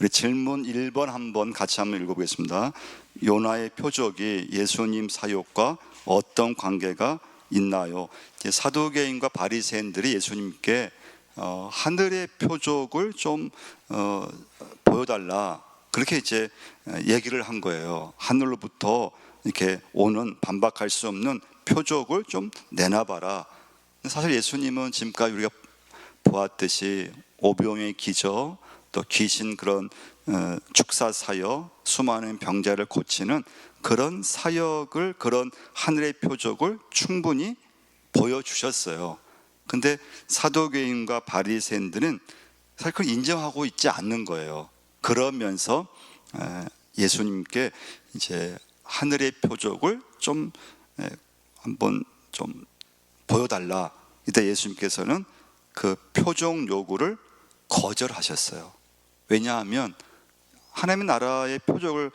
우리 질문 1번 한번 같이 한번 읽어보겠습니다. 요나의 표적이 예수님 사역과 어떤 관계가 있나요? 사두개인과 바리새인들이 예수님께 하늘의 표적을 좀 보여달라, 그렇게 이제 얘기를 한 거예요. 하늘로부터 이렇게 오는 반박할 수 없는 표적을 좀 내놔봐라. 사실 예수님은 지금까지 우리가 보았듯이 오병의 기적, 또 귀신 그런 축사 사역, 수많은 병자를 고치는 그런 사역을, 그런 하늘의 표적을 충분히 보여주셨어요. 근데 사두개인과 바리새인들은 사실 그걸 인정하고 있지 않는 거예요. 그러면서 예수님께 이제 하늘의 표적을 좀 한번 좀 보여달라. 이때 예수님께서는 그 표적 요구를 거절하셨어요. 왜냐하면 하나님의 나라의 표적을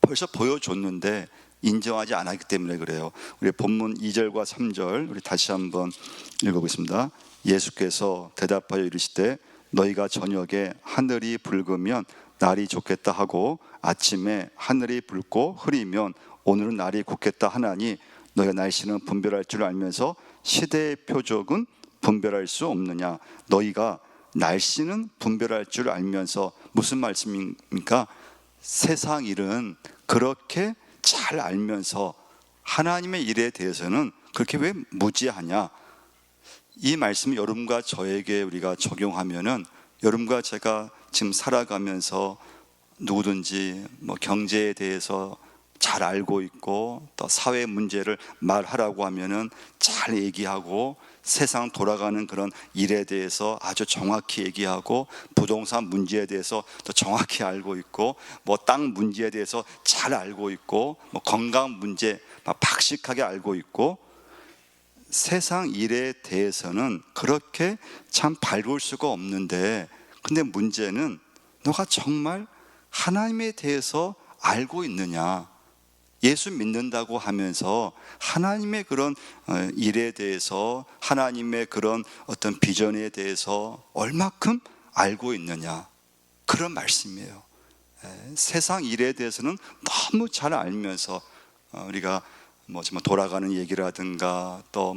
벌써 보여줬는데 인정하지 않았기 때문에 그래요. 우리 본문 2절과 3절 우리 다시 한번 읽어보겠습니다. 예수께서 대답하여 이르시되 너희가 저녁에 하늘이 붉으면 날이 좋겠다 하고 아침에 하늘이 붉고 흐리면 오늘은 날이 곱겠다 하나니 너희가 날씨는 분별할 줄 알면서 시대의 표적은 분별할 수 없느냐? 너희가 날씨는 분별할 줄 알면서, 무슨 말씀입니까? 세상 일은 그렇게 잘 알면서 하나님의 일에 대해서는 그렇게 왜 무지하냐? 이 말씀을 여러분과 저에게 우리가 적용하면은, 여러분과 제가 지금 살아가면서 누구든지 뭐 경제에 대해서 잘 알고 있고 또 사회 문제를 말하라고 하면은 잘 얘기하고, 세상 돌아가는 그런 일에 대해서 아주 정확히 얘기하고, 부동산 문제에 대해서 또 정확히 알고 있고, 뭐 땅 문제에 대해서 잘 알고 있고, 뭐 건강 문제 막 박식하게 알고 있고, 세상 일에 대해서는 그렇게 참 밝을 수가 없는데, 근데 문제는 너가 정말 하나님에 대해서 알고 있느냐? 예수 믿는다고 하면서 하나님의 그런 일에 대해서, 하나님의 그런 어떤 비전에 대해서 얼마큼 알고 있느냐? 그런 말씀이에요. 세상 일에 대해서는 너무 잘 알면서 우리가 뭐 정말 돌아가는 얘기라든가 또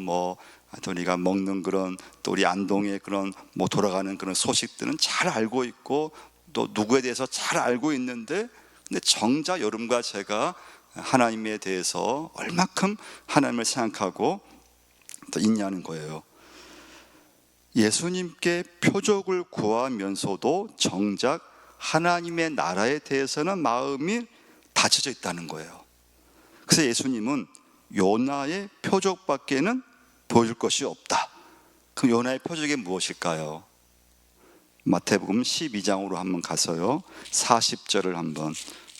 우리가 먹는 그런, 또 우리 안동의 그런 뭐 돌아가는 그런 소식들은 잘 알고 있고, 또 누구에 대해서 잘 알고 있는데, 근데 정작 여러분과 제가 하나님에 대해서 얼마큼 하나님을 생각하고 또 있냐는 거예요. 예수님께 표적을 구하면서도 정작 하나님의 나라에 대해서는 마음이 닫혀져 있다는 거예요. 그래서 예수님은 요나의 표적밖에는 보여줄 것이 없다. 그럼 요나의 표적이 무엇일까요? 마태복음 12장으로 한번 가서요, 40절을 한번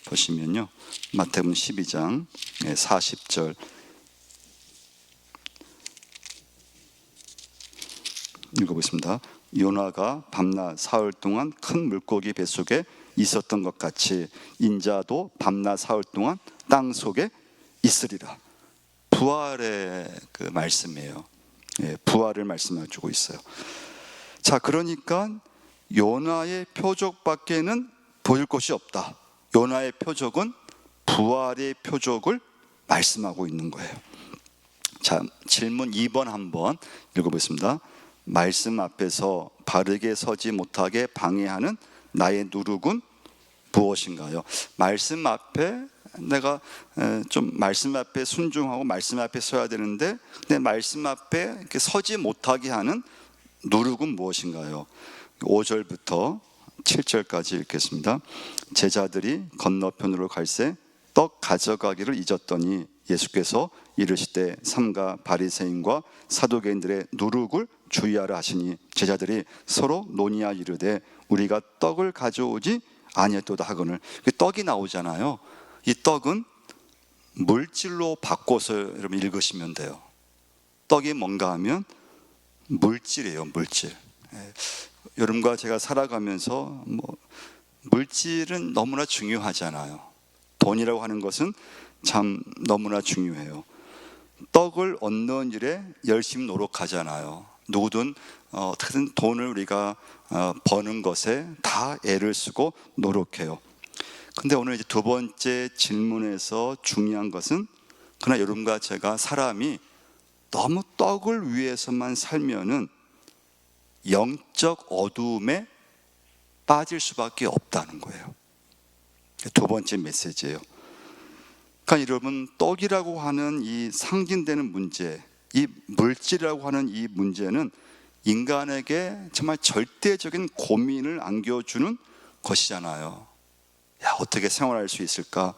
보시면요, 마태복음 12장 40절 읽어보겠습니다. 요나가 밤낮 사흘 동안 큰 물고기 뱃속에 있었던 것 같이 인자도 밤낮 사흘 동안 땅 속에 있으리라. 부활의 그 말씀이에요. 부활을 말씀해주고 있어요. 자, 그러니까 요나의 표적밖에는 보일 것이 없다. 요나의 표적은 부활의 표적을 말씀하고 있는 거예요. 자, 질문 2번 한번 읽어보겠습니다. 말씀 앞에서 바르게 서지 못하게 방해하는 나의 누룩은 무엇인가요? 말씀 앞에 내가 좀 말씀 앞에 순종하고 말씀 앞에 서야 되는데, 근데 말씀 앞에 이렇게 서지 못하게 하는 누룩은 무엇인가요? 5절부터 7절까지 읽겠습니다. 제자들이 건너편으로 갈새 떡 가져가기를 잊었더니 예수께서 이르시되 삼가 바리새인과 사두개인들의 누룩을 주의하라 하시니 제자들이 서로 논의하 이르되 우리가 떡을 가져오지 아니했도다 하거늘. 떡이 나오잖아요. 이 떡은 물질로 바꿔서 여러분 읽으시면 돼요. 떡이 뭔가 하면 물질이에요. 물질. 여러분과 제가 살아가면서 물질은 너무나 중요하잖아요. 돈이라고 하는 것은 참 너무나 중요해요. 떡을 얻는 일에 열심히 노력하잖아요. 누구든 어떻게든 돈을 우리가 버는 것에 다 애를 쓰고 노력해요. 근데 오늘 이제 두 번째 질문에서 중요한 것은, 그러나 여러분과 제가 사람이 너무 떡을 위해서만 살면은 영적 어두움에 빠질 수밖에 없다는 거예요. 두 번째 메시지예요. 그러니까 여러분, 떡이라고 하는 이 상징되는 문제, 이 물질이라고 하는 이 문제는 인간에게 정말 절대적인 고민을 안겨주는 것이잖아요. 야, 어떻게 생활할 수 있을까?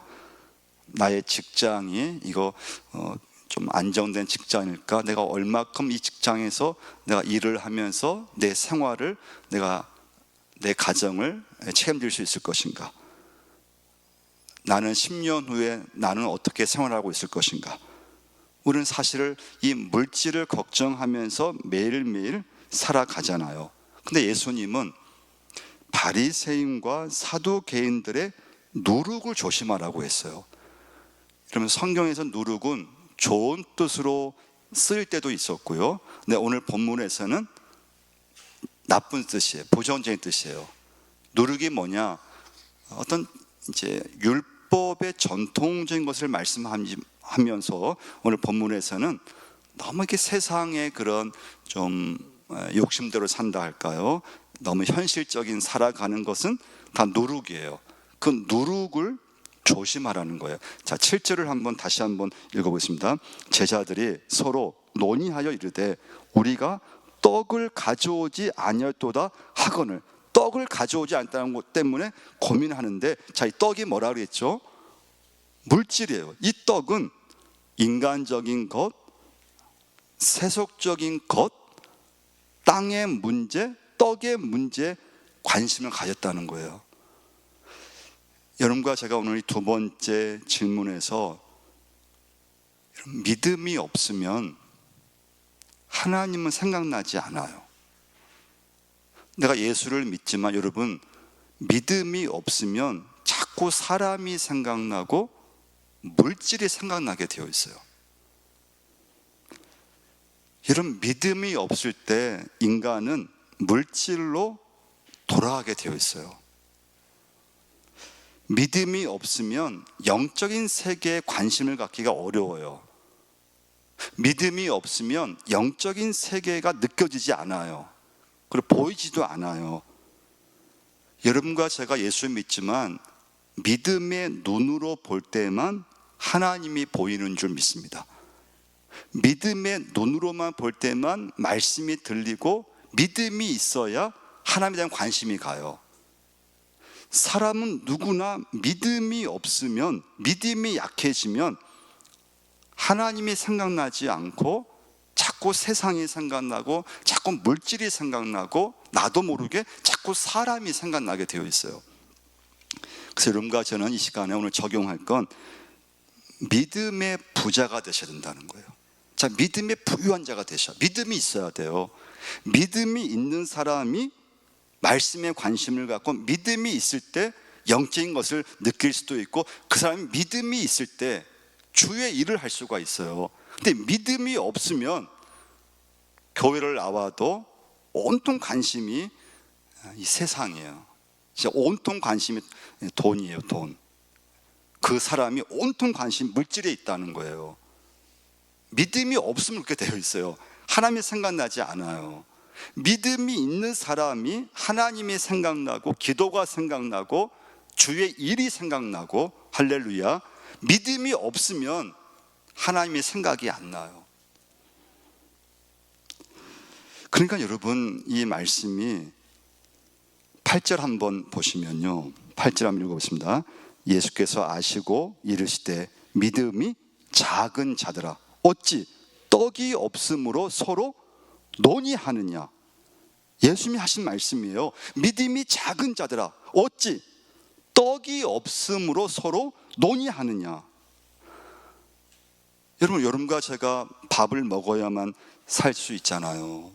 나의 직장이 이거 좀 안정된 직장일까? 내가 얼마큼 이 직장에서 내가 일을 하면서 내 생활을, 내 가정을 책임질 수 있을 것인가? 나는 10년 후에 나는 어떻게 생활하고 있을 것인가? 우리는 사실 이 물질을 걱정하면서 매일매일 살아가잖아요. 근데 예수님은 바리새인과 사두개인들의 누룩을 조심하라고 했어요. 그러면 성경에서 누룩은 좋은 뜻으로 쓰일 때도 있었고요. 근데 오늘 본문에서는 나쁜 뜻이에요. 부정적인 뜻이에요. 누룩이 뭐냐? 어떤 이제 율법의 전통적인 것을 말씀하면서 오늘 본문에서는 너무 이렇게 세상의 그런 좀 욕심대로 산다 할까요? 너무 현실적인 살아가는 것은 다 누룩이에요. 그 누룩을 조심하라는 거예요. 자, 7절을 다시 한번 읽어보겠습니다. 제자들이 서로 논의하여 이르되 우리가 떡을 가져오지 아니할도다 하거늘. 떡을 가져오지 않다는 것 때문에 고민하는데, 자, 이 떡이 뭐라 그랬죠? 물질이에요. 이 떡은 인간적인 것, 세속적인 것, 땅의 문제, 떡의 문제에 관심을 가졌다는 거예요. 여러분과 제가 오늘 이 두 번째 질문에서 믿음이 없으면 하나님은 생각나지 않아요. 내가 예수를 믿지만 여러분, 믿음이 없으면 자꾸 사람이 생각나고 물질이 생각나게 되어 있어요. 여러분, 믿음이 없을 때 인간은 물질로 돌아가게 되어 있어요. 믿음이 없으면 영적인 세계에 관심을 갖기가 어려워요. 믿음이 없으면 영적인 세계가 느껴지지 않아요. 그리고 보이지도 않아요. 여러분과 제가 예수 믿지만 믿음의 눈으로 볼 때만 하나님이 보이는 줄 믿습니다. 믿음의 눈으로만 볼 때만 말씀이 들리고 믿음이 있어야 하나님에 대한 관심이 가요. 사람은 누구나 믿음이 없으면, 믿음이 약해지면 하나님이 생각나지 않고 자꾸 세상이 생각나고 자꾸 물질이 생각나고 나도 모르게 자꾸 사람이 생각나게 되어 있어요. 그래서 여러분과 저는 이 시간에 오늘 적용할 건 믿음의 부자가 되셔야 된다는 거예요. 자, 믿음의 부유한 자가 되셔. 믿음이 있어야 돼요. 믿음이 있는 사람이 말씀에 관심을 갖고 믿음이 있을 때 영적인 것을 느낄 수도 있고, 그 사람이 믿음이 있을 때 주의 일을 할 수가 있어요. 근데 믿음이 없으면 교회를 나와도 온통 관심이 이 세상이에요. 진짜 온통 관심이 돈이에요, 돈. 그 사람이 온통 관심 물질에 있다는 거예요. 믿음이 없으면 그렇게 되어 있어요. 하나님이 생각나지 않아요. 믿음이 있는 사람이 하나님이 생각나고 기도가 생각나고 주의 일이 생각나고, 할렐루야. 믿음이 없으면 하나님의 생각이 안 나요. 그러니까 여러분, 이 말씀이 8절 한번 보시면요, 8절 한번 읽어보겠습니다. 예수께서 아시고 이르시되 믿음이 작은 자들아 어찌 떡이 없으므로 서로 논의하느냐. 예수님이 하신 말씀이에요. 믿음이 작은 자들아 어찌 떡이 없으므로 서로 논의하느냐. 여러분과 제가 밥을 먹어야만 살 수 있잖아요.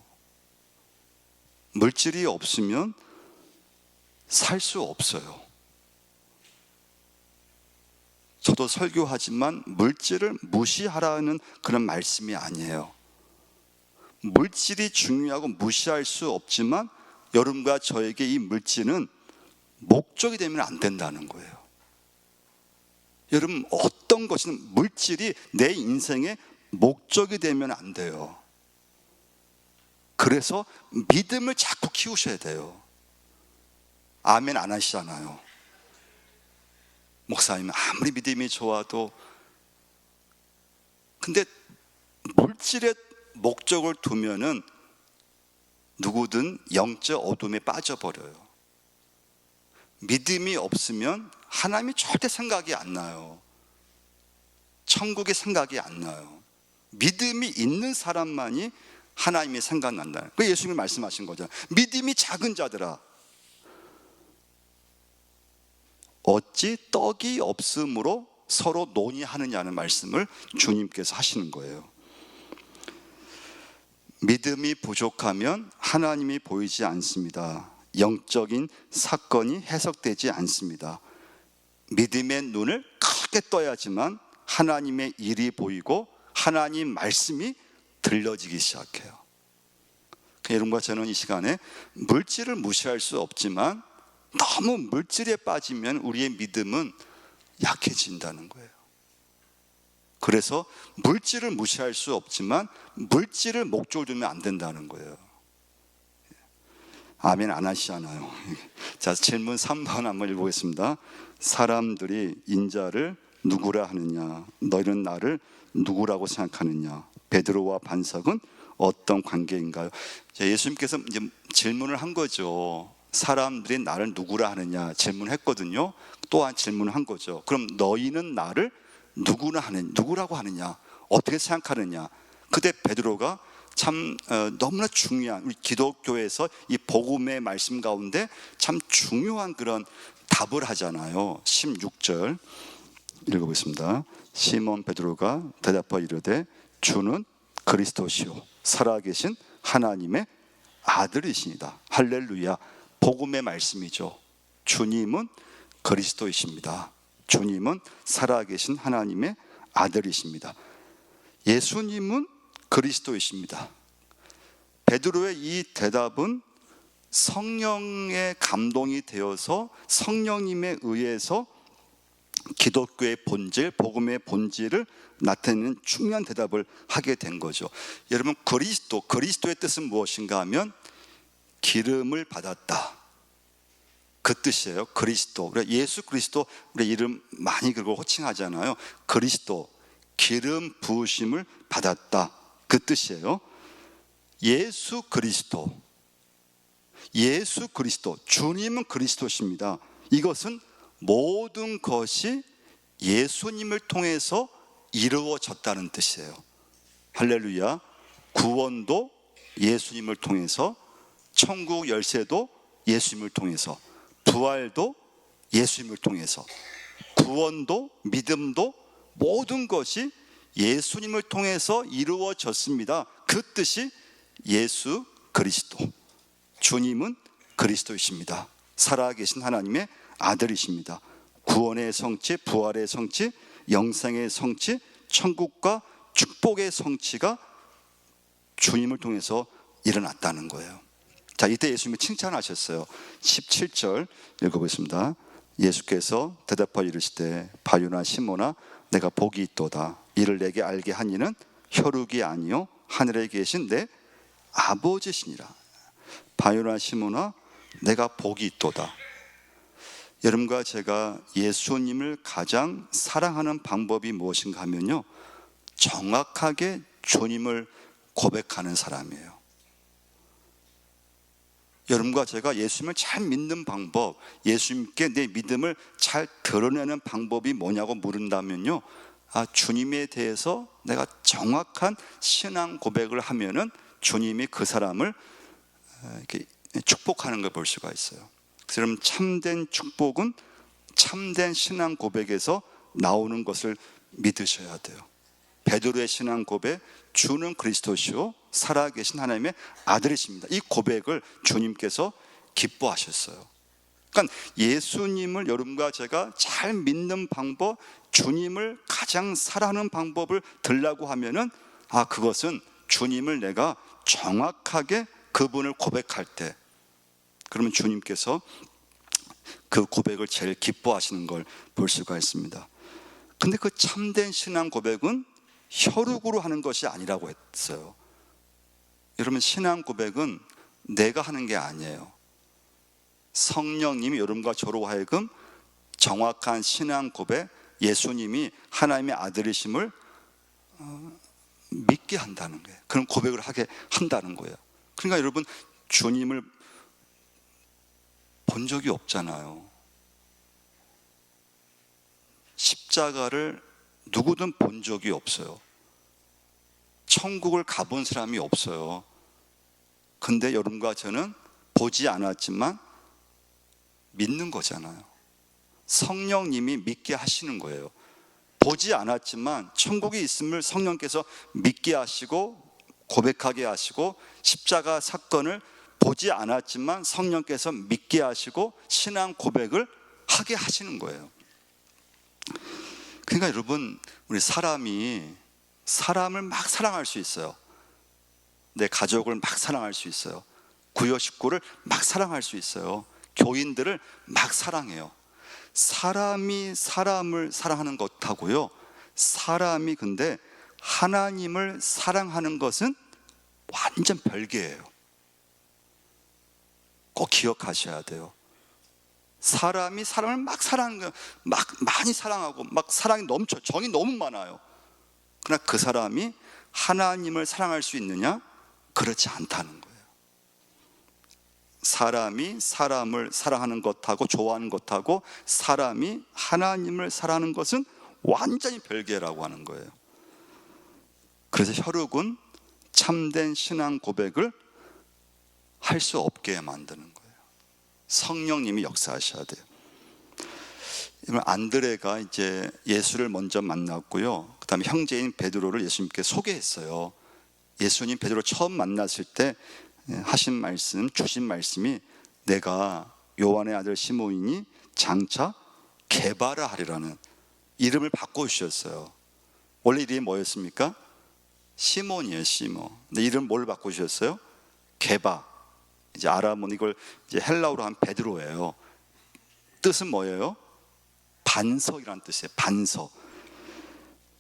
물질이 없으면 살 수 없어요. 저도 설교하지만 물질을 무시하라는 그런 말씀이 아니에요. 물질이 중요하고 무시할 수 없지만 여러분과 저에게 이 물질은 목적이 되면 안 된다는 거예요. 여러분, 어떤 것이든 물질이 내 인생의 목적이 되면 안 돼요. 그래서 믿음을 자꾸 키우셔야 돼요. 아멘 안 하시잖아요. 목사님 아무리 믿음이 좋아도. 근데 물질의 목적을 두면은 누구든 영적 어둠에 빠져버려요. 믿음이 없으면 하나님이 절대 생각이 안 나요. 천국의 생각이 안 나요. 믿음이 있는 사람만이 하나님이 생각난다. 그 예수님이 말씀하신 거죠. 믿음이 작은 자들아, 어찌 떡이 없음으로 서로 논의하느냐는 말씀을 주님께서 하시는 거예요. 믿음이 부족하면 하나님이 보이지 않습니다. 영적인 사건이 해석되지 않습니다. 믿음의 눈을 크게 떠야지만 하나님의 일이 보이고 하나님 말씀이 들려지기 시작해요. 여러분과 저는 이 시간에 물질을 무시할 수 없지만 너무 물질에 빠지면 우리의 믿음은 약해진다는 거예요. 그래서 물질을 무시할 수 없지만 물질을 목적으로 두면 안 된다는 거예요. 아멘 안 하시잖아요. 자, 질문 3번 한번 읽어보겠습니다. 사람들이 인자를 누구라 하느냐? 너희는 나를 누구라고 생각하느냐? 베드로와 반석은 어떤 관계인가요? 자, 예수님께서 이제 질문을 한 거죠. 사람들이 나를 누구라 하느냐 질문했거든요. 또한 질문을 한 거죠. 그럼 너희는 나를 누구라고 하느냐? 어떻게 생각하느냐? 그때 베드로가 참 너무나 중요한, 우리 기독교에서 이 복음의 말씀 가운데 참 중요한 그런 답을 하잖아요. 16절 읽어보겠습니다. 시몬 베드로가 대답하여 이르되 주는 그리스도시요 살아계신 하나님의 아들이시니다. 할렐루야. 복음의 말씀이죠. 주님은 그리스도이십니다. 주님은 살아계신 하나님의 아들이십니다. 예수님은 그리스도이십니다. 베드로의 이 대답은 성령의 감동이 되어서 성령님에 의해서 기독교의 본질, 복음의 본질을 나타내는 중요한 대답을 하게 된 거죠. 여러분, 그리스도의 뜻은 무엇인가 하면 기름을 받았다, 그 뜻이에요. 그리스도. 예수 그리스도 우리 이름 많이 그리고 호칭하잖아요. 그리스도, 기름 부으심을 받았다, 그 뜻이에요. 예수 그리스도, 주님은 그리스도십니다. 이것은 모든 것이 예수님을 통해서 이루어졌다는 뜻이에요. 할렐루야. 구원도 예수님을 통해서, 천국 열쇠도 예수님을 통해서, 부활도 예수님을 통해서, 구원도 믿음도 모든 것이 예수님을 통해서 이루어졌습니다. 그 뜻이 예수 그리스도, 주님은 그리스도이십니다. 살아계신 하나님의 아들이십니다. 구원의 성취, 부활의 성취, 영생의 성취, 천국과 축복의 성취가 주님을 통해서 일어났다는 거예요. 자, 이때 예수님이 칭찬하셨어요. 17절 읽어보겠습니다. 예수께서 대답하여 이르시되 바요나 시몬아 내가 복이 있도다. 이를 내게 알게 한 이는 혈육이 아니요 하늘에 계신 내 아버지시니라. 바요나 시몬아 내가 복이 있도다. 여러분과 제가 예수님을 가장 사랑하는 방법이 무엇인가 하면요, 정확하게 주님을 고백하는 사람이에요. 여러분과 제가 예수님을 잘 믿는 방법, 예수님께 내 믿음을 잘 드러내는 방법이 뭐냐고 물은다면요, 주님에 대해서 내가 정확한 신앙 고백을 하면은 주님이 그 사람을 이렇게 축복하는 걸 볼 수가 있어요. 그래서 여러분, 참된 축복은 참된 신앙 고백에서 나오는 것을 믿으셔야 돼요. 베드로의 신앙 고백, 주는 그리스도시요 살아계신 하나님의 아들이십니다. 이 고백을 주님께서 기뻐하셨어요. 그러니까 예수님을 여러분과 제가 잘 믿는 방법, 주님을 가장 사랑하는 방법을 들라고 하면은 그것은 주님을 내가 정확하게 그분을 고백할 때, 그러면 주님께서 그 고백을 제일 기뻐하시는 걸 볼 수가 있습니다. 근데 그 참된 신앙 고백은 혈육으로 하는 것이 아니라고 했어요. 여러분, 신앙 고백은 내가 하는 게 아니에요. 성령님이 여러분과 저로 하여금 정확한 신앙 고백, 예수님이 하나님의 아들이심을 믿게 한다는 거예요. 그런 고백을 하게 한다는 거예요. 그러니까 여러분, 주님을 본 적이 없잖아요. 십자가를 누구든 본 적이 없어요. 천국을 가본 사람이 없어요. 근데 여러분과 저는 보지 않았지만 믿는 거잖아요. 성령님이 믿게 하시는 거예요. 보지 않았지만 천국이 있음을 성령께서 믿게 하시고 고백하게 하시고, 십자가 사건을 보지 않았지만 성령께서 믿게 하시고 신앙 고백을 하게 하시는 거예요. 그러니까 여러분, 우리 사람이 사람을 막 사랑할 수 있어요. 내 가족을 막 사랑할 수 있어요. 구여 식구를 막 사랑할 수 있어요. 교인들을 막 사랑해요. 사람이 사람을 사랑하는 것하고요, 사람이 근데 하나님을 사랑하는 것은 완전 별개예요. 꼭 기억하셔야 돼요. 사람이 사람을 막 사랑하는 거예요. 막 많이 사랑하고 막 사랑이 넘쳐, 정이 너무 많아요. 그러나 그 사람이 하나님을 사랑할 수 있느냐? 그렇지 않다는 거예요. 사람이 사람을 사랑하는 것하고 좋아하는 것하고 사람이 하나님을 사랑하는 것은 완전히 별개라고 하는 거예요. 그래서 혈육은 참된 신앙 고백을 할 수 없게 만드는 거예요. 성령님이 역사하셔야 돼요. 안드레가 이제 예수를 먼저 만났고요, 그 다음에 형제인 베드로를 예수님께 소개했어요. 예수님 베드로 처음 만났을 때 하신 말씀, 주신 말씀이 내가 요한의 아들 시몬이니 장차 게바라 하리라는 이름을 바꿔주셨어요. 원래 이름이 뭐였습니까? 시몬이에요, 시몬. 근데 이름 뭘 바꿔주셨어요? 게바. 이제 아람은 이걸 이제 헬라어로 한 베드로예요. 뜻은 뭐예요? 반석이라는 뜻이에요. 반석.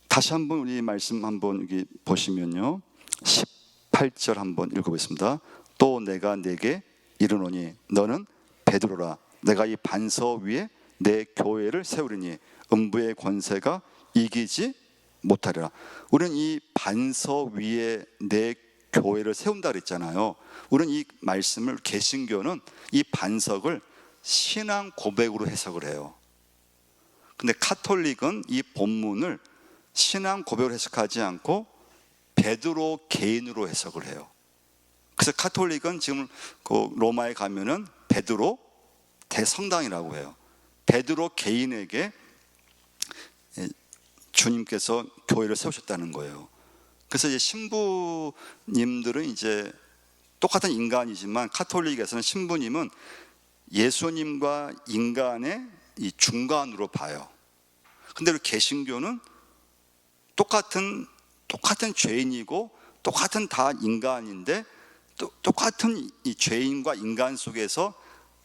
다시 한번 우리 말씀 한번 여기 보시면요, 18절 한번 읽어보겠습니다. 또 내가 네게 이르노니 너는 베드로라. 내가 이 반석 위에 내 교회를 세우리니 음부의 권세가 이기지 못하리라. 우리는 이 반석 위에 내 교회를 세운다 그랬잖아요. 우리는 이 말씀을, 개신교는 이 반석을 신앙 고백으로 해석을 해요. 근데 카톨릭은 이 본문을 신앙 고백으로 해석하지 않고 베드로 개인으로 해석을 해요. 그래서 카톨릭은 지금 그 로마에 가면은 베드로 대성당이라고 해요. 베드로 개인에게 주님께서 교회를 세우셨다는 거예요. 그래서 이제 신부님들은 이제 똑같은 인간이지만 카톨릭에서는 신부님은 예수님과 인간의 이 중간으로 봐요. 근데 우리 개신교는 똑같은 죄인이고 똑같은 다 인간인데 똑같은 이 죄인과 인간 속에서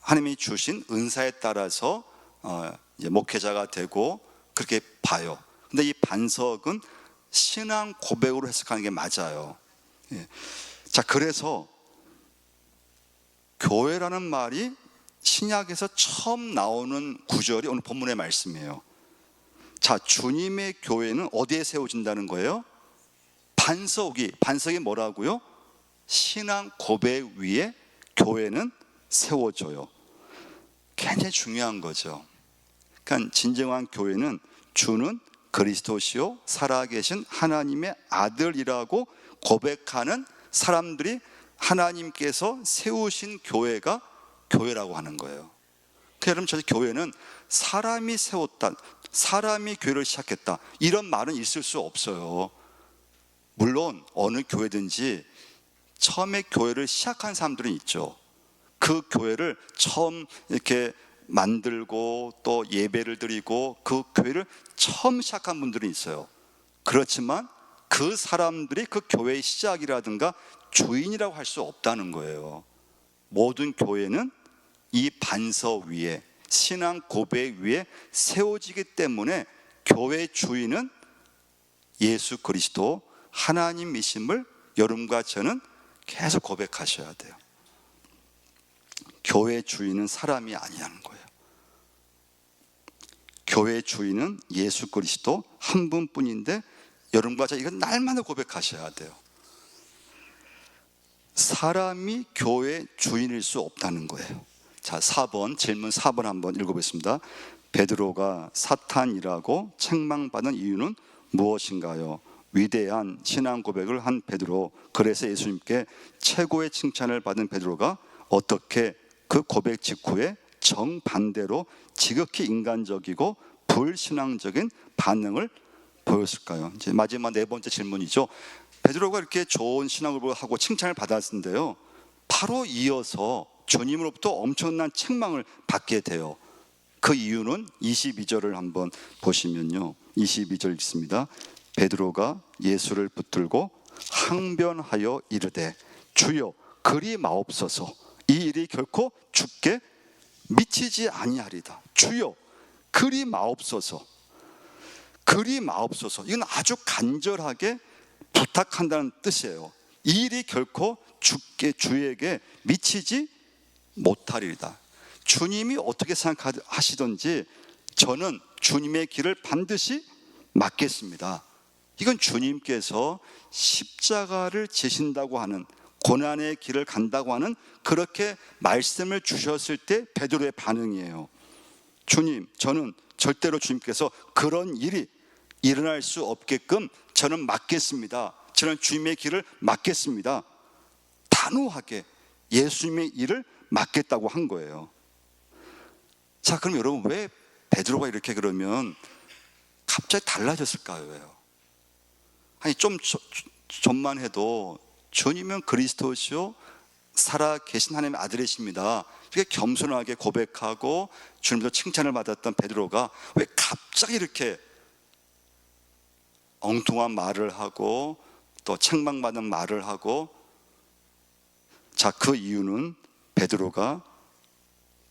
하나님이 주신 은사에 따라서 이제 목회자가 되고 그렇게 봐요. 근데 이 반석은 신앙 고백으로 해석하는 게 맞아요. 예. 자, 그래서 교회라는 말이 신약에서 처음 나오는 구절이 오늘 본문의 말씀이에요. 자, 주님의 교회는 어디에 세워진다는 거예요? 반석이 뭐라고요? 신앙 고백 위에 교회는 세워져요. 굉장히 중요한 거죠. 그러니까 진정한 교회는 주는 그리스도시요 살아계신 하나님의 아들이라고 고백하는 사람들이 하나님께서 세우신 교회가 교회라고 하는 거예요. 그러니까 여러분, 저 교회는 사람이 세웠다, 사람이 교회를 시작했다, 이런 말은 있을 수 없어요. 물론 어느 교회든지 처음에 교회를 시작한 사람들은 있죠. 그 교회를 처음 이렇게 만들고 또 예배를 드리고 그 교회를 처음 시작한 분들이 있어요. 그렇지만 그 사람들이 그 교회의 시작이라든가 주인이라고 할 수 없다는 거예요. 모든 교회는 이 반석 위에, 신앙 고백 위에 세워지기 때문에 교회 주인은 예수 그리스도 하나님이심을 여러분과 저는 계속 고백하셔야 돼요. 교회 주인은 사람이 아니라는 거예요. 교회 주인은 예수 그리스도 한 분뿐인데 여러분과 저 이건 날마다 고백하셔야 돼요. 사람이 교회 주인일 수 없다는 거예요. 자, 4번 질문 4번 한번 읽어보겠습니다. 베드로가 사탄이라고 책망받은 이유는 무엇인가요? 위대한 신앙 고백을 한 베드로, 그래서 예수님께 최고의 칭찬을 받은 베드로가 어떻게 그 고백 직후에 정반대로 지극히 인간적이고 불신앙적인 반응을 보였을까요? 이제 마지막 네 번째 질문이죠. 베드로가 이렇게 좋은 신앙을 하고 칭찬을 받았는데요, 바로 이어서 주님으로부터 엄청난 책망을 받게 돼요. 그 이유는 22절을 한번 보시면요, 22절 읽습니다. 베드로가 예수를 붙들고 항변하여 이르되 주여 그리 마옵소서, 이 일이 결코 죽게 미치지 아니하리다. 주여 그리 마옵소서. 그리 마옵소서, 이건 아주 간절하게 부탁한다는 뜻이에요. 이 일이 결코 주에게 미치지 못하리이다. 주님이 어떻게 생각하시든지 저는 주님의 길을 반드시 막겠습니다. 이건 주님께서 십자가를 지신다고 하는, 고난의 길을 간다고 하는 그렇게 말씀을 주셨을 때 베드로의 반응이에요. 주님, 저는 절대로 주님께서 그런 일이 일어날 수 없게끔 저는 막겠습니다. 저는 주님의 길을 막겠습니다. 단호하게 예수님의 일을 막겠다고 한 거예요. 자, 그럼 여러분, 왜 베드로가 이렇게 그러면 갑자기 달라졌을까요? 왜요? 아니, 좀만 해도 주님은 그리스도시요 살아 계신 하나님의 아들이십니다, 이렇게 겸손하게 고백하고 주님도 칭찬을 받았던 베드로가 왜 갑자기 이렇게 엉뚱한 말을 하고 또 책망받는 말을 하고? 자, 그 이유는 베드로가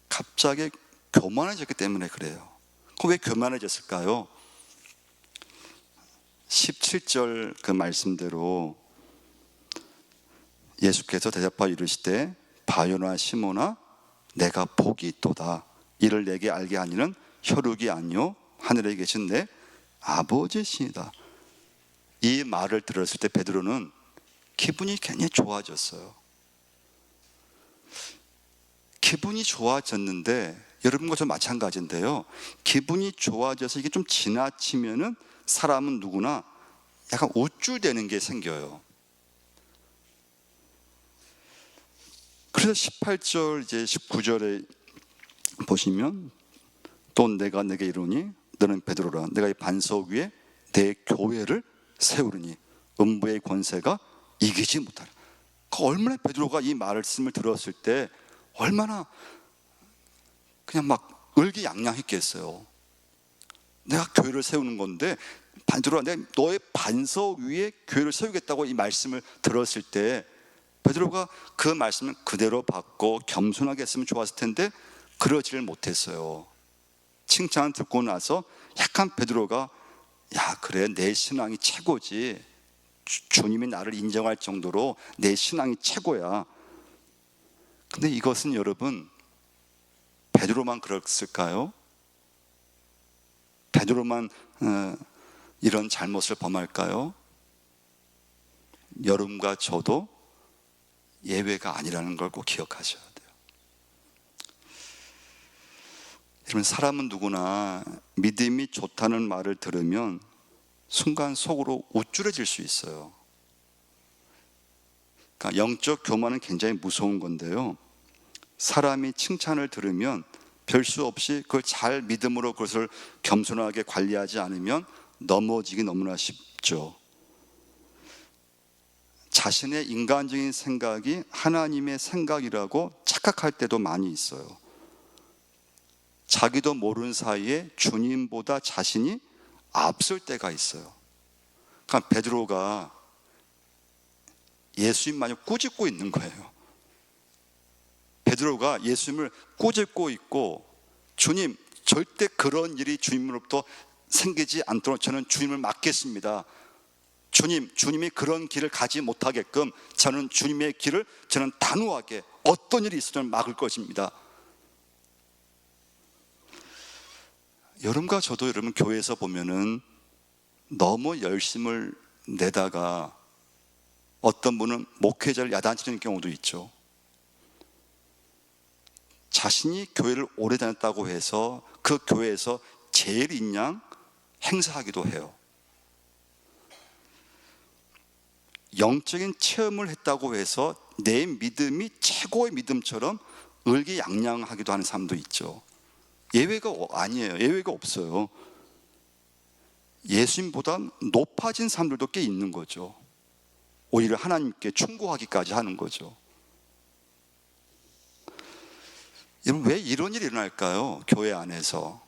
갑자기 교만해졌기 때문에 그래요. 그럼 왜 교만해졌을까요? 17절 그 말씀대로 예수께서 대답하여 이르시되 바요나 시몬아 내가 복이 있도다. 이를 내게 알게 하니는 혈육이 아니요 하늘에 계신 내 아버지시니다. 이 말을 들었을 때 베드로는 기분이 괜히 좋아졌어요. 기분이 좋아졌는데 여러분과 저 마찬가지인데요, 기분이 좋아져서 이게 좀 지나치면은 사람은 누구나 약간 우쭐대는 게 생겨요. 그래서 18절 이제 19절에 보시면 또 내가 내게 이르니 너는 베드로라, 내가 이 반석 위에 내 교회를 세우리니 음부의 권세가 이기지 못하라. 얼마나 베드로가 이 말씀을 들었을 때 얼마나 그냥 막 의기양양했겠어요. 내가 교회를 세우는 건데, 베드로가 내가 너의 반석 위에 교회를 세우겠다고 이 말씀을 들었을 때 베드로가 그 말씀을 그대로 받고 겸손하게 했으면 좋았을 텐데 그러지를 못했어요. 칭찬 듣고 나서 약간 베드로가 야, 그래, 내 신앙이 최고지, 주님이 나를 인정할 정도로 내 신앙이 최고야. 근데 이것은 여러분, 베드로만 그랬을까요? 베드로만 이런 잘못을 범할까요? 여러분과 저도 예외가 아니라는 걸 꼭 기억하셔야 돼요. 여러분, 사람은 누구나 믿음이 좋다는 말을 들으면 순간 속으로 우쭐해질 수 있어요. 그러니까 영적 교만은 굉장히 무서운 건데요, 사람이 칭찬을 들으면 별 수 없이 그걸 잘 믿음으로 그것을 겸손하게 관리하지 않으면 넘어지기 너무나 쉽죠. 자신의 인간적인 생각이 하나님의 생각이라고 착각할 때도 많이 있어요. 자기도 모르는 사이에 주님보다 자신이 앞설 때가 있어요. 그러니까 베드로가 예수님만이 꾸짖고 있는 거예요. 베드로가 예수님을 꾸짖고 있고, 주님, 절대 그런 일이 주님으로부터 생기지 않도록 저는 주님을 맡겠습니다. 주님이 그런 길을 가지 못하게끔 저는 주님의 길을 저는 단호하게 어떤 일이 있어도 막을 것입니다. 여러분과 저도 여러분 교회에서 보면은 너무 열심을 내다가 어떤 분은 목회자를 야단치는 경우도 있죠. 자신이 교회를 오래 다녔다고 해서 그 교회에서 제일인 양 행사하기도 해요. 영적인 체험을 했다고 해서 내 믿음이 최고의 믿음처럼 의기양양하기도 하는 사람도 있죠. 예외가 아니에요. 예외가 없어요. 예수님보다 높아진 사람들도 꽤 있는 거죠. 오히려 하나님께 충고하기까지 하는 거죠. 여러분, 왜 이런 일이 일어날까요? 교회 안에서.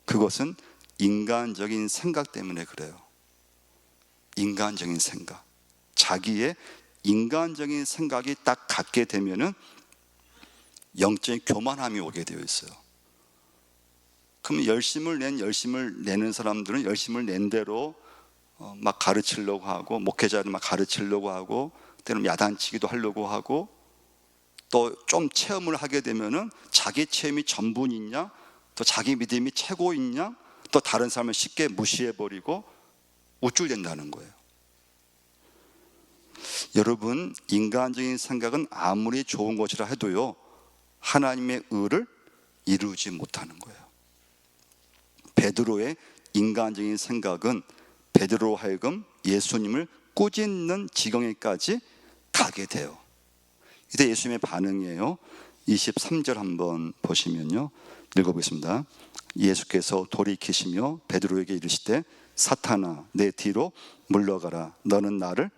그것은 인간적인 생각 때문에 그래요. 인간적인 생각. 자기의 인간적인 생각이 딱 갖게 되면은 영적인 교만함이 오게 되어 있어요. 그럼 열심을 내는 사람들은 열심을 낸 대로 막 가르치려고 하고, 목회자를 막 가르치려고 하고, 때로는 야단치기도 하려고 하고, 또 좀 체험을 하게 되면은 자기 체험이 전부이냐, 또 자기 믿음이 최고이냐, 또 다른 사람을 쉽게 무시해버리고 우쭐댄다는 거예요. 여러분, 인간적인 생각은 아무리 좋은 것이라 해도요, 하나님의 의를 이루지 못하는 거예요. 베드로의 인간적인 생각은 베드로 하여금 예수님을 꾸짖는 지경에까지 가게 돼요. 이때 예수님의 반응이에요. 23절 한번 보시면요, 읽어보겠습니다. 예수께서 돌이키시며 베드로에게 이르시되 사탄아, 내 뒤로 물러가라. 너는 나를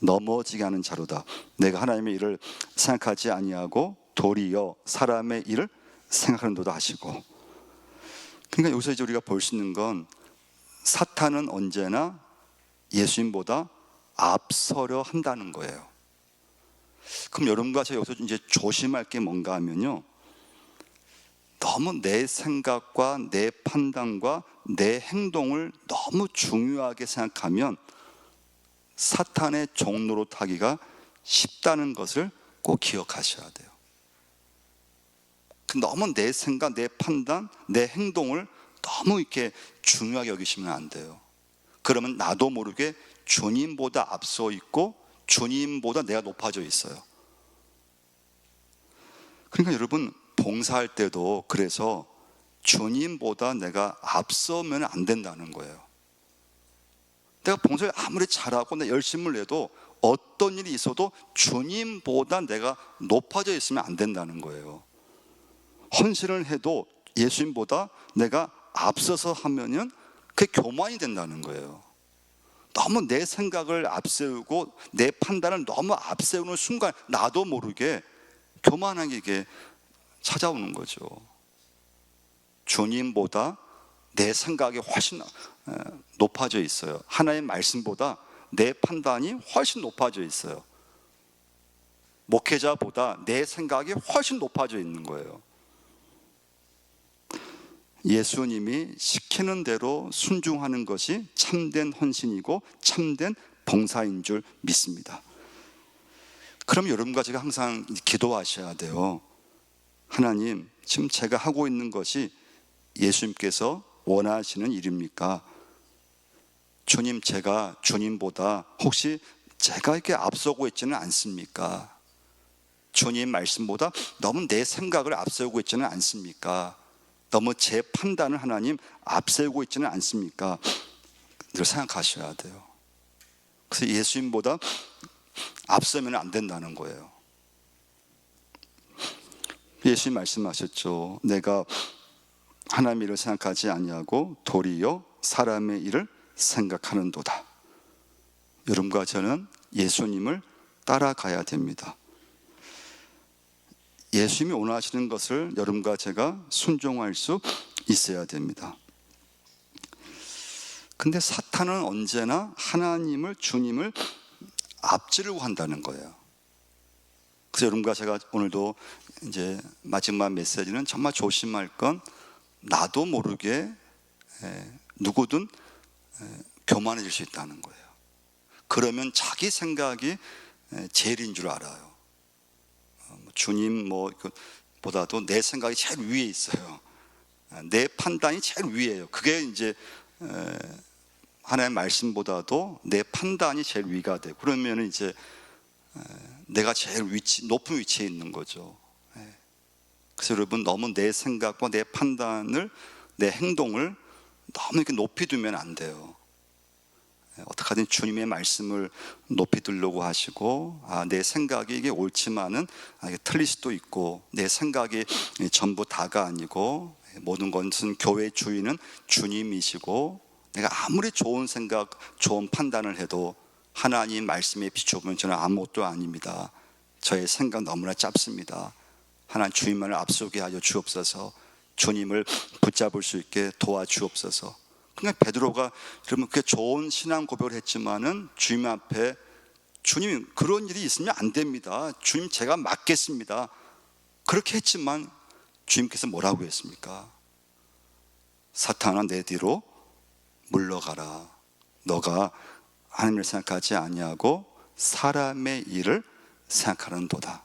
넘어지게 하는 자로다. 내가 하나님의 일을 생각하지 아니하고 도리어 사람의 일을 생각하는도다 하시고. 그러니까 여기서 이제 우리가 볼 수 있는 건, 사탄은 언제나 예수님보다 앞서려 한다는 거예요. 그럼 여러분과 제가 여기서 이제 조심할 게 뭔가 하면요, 너무 내 생각과 내 판단과 내 행동을 너무 중요하게 생각하면 사탄의 종로로 타기가 쉽다는 것을 꼭 기억하셔야 돼요. 너무 내 생각, 내 판단, 내 행동을 너무 이렇게 중요하게 여기시면 안 돼요. 그러면 나도 모르게 주님보다 앞서 있고 주님보다 내가 높아져 있어요. 그러니까 여러분, 봉사할 때도 그래서 주님보다 내가 앞서면 안 된다는 거예요. 내가 봉사를 아무리 잘하고 내 열심을 내도 어떤 일이 있어도 주님보다 내가 높아져 있으면 안 된다는 거예요. 헌신을 해도 예수님보다 내가 앞서서 하면은 그게 교만이 된다는 거예요. 너무 내 생각을 앞세우고 내 판단을 너무 앞세우는 순간 나도 모르게 교만하게 이게 찾아오는 거죠. 주님보다 내 생각이 훨씬 높아져 있어요. 하나님의 말씀보다 내 판단이 훨씬 높아져 있어요. 목회자보다 내 생각이 훨씬 높아져 있는 거예요. 예수님이 시키는 대로 순종하는 것이 참된 헌신이고 참된 봉사인 줄 믿습니다. 그럼 여러분과 제가 항상 기도하셔야 돼요. 하나님, 지금 제가 하고 있는 것이 예수님께서 원하시는 일입니까? 주님, 제가 주님보다 혹시 제가 이렇게 앞서고 있지는 않습니까? 주님 말씀보다 너무 내 생각을 앞세우고 있지는 않습니까? 너무 제 판단을 하나님 앞세우고 있지는 않습니까? 늘 생각하셔야 돼요. 그래서 예수님보다 앞서면 안 된다는 거예요. 예수님 말씀하셨죠. 내가 하나님의 일을 생각하지 아니하고 도리어 사람의 일을 생각하는도다. 여러분과 저는 예수님을 따라가야 됩니다. 예수님이 원하시는 것을 여러분과 제가 순종할 수 있어야 됩니다. 근데 사탄은 언제나 하나님을, 주님을 앞지르고 한다는 거예요. 그래서 여러분과 제가 오늘도 이제 마지막 메시지는 정말 조심할 건, 나도 모르게 누구든 교만해질 수 있다는 거예요. 그러면 자기 생각이 제일인 줄 알아요. 주님 보다도 내 생각이 제일 위에 있어요. 내 판단이 제일 위에요. 그게 이제 하나님의 말씀보다도 내 판단이 제일 위가 되고, 그러면 이제 내가 제일 높은 위치에 있는 거죠. 그래서 여러분, 너무 내 생각과 내 판단을, 내 행동을 너무 이렇게 높이 두면 안 돼요. 어떻게 하든 주님의 말씀을 높이 들려고 하시고, 내 생각이 이게 옳지만은 이게 틀릴 수도 있고, 내 생각이 전부 다가 아니고, 모든 것은 교회의 주인은 주님이시고, 내가 아무리 좋은 생각, 좋은 판단을 해도 하나님 말씀에 비춰보면 저는 아무것도 아닙니다. 저의 생각 너무나 짧습니다. 하나님, 주님만을 앞서게 하여 주옵소서. 주님을 붙잡을 수 있게 도와주옵소서. 그러니까 베드로가 그러면 그게 좋은 신앙 고백을 했지만은 주님 앞에, 주님 그런 일이 있으면 안 됩니다. 주님 제가 맡겠습니다. 그렇게 했지만 주님께서 뭐라고 했습니까? 사탄아, 내 뒤로 물러가라. 너가 하나님을 생각하지 아니하고 사람의 일을 생각하는도다.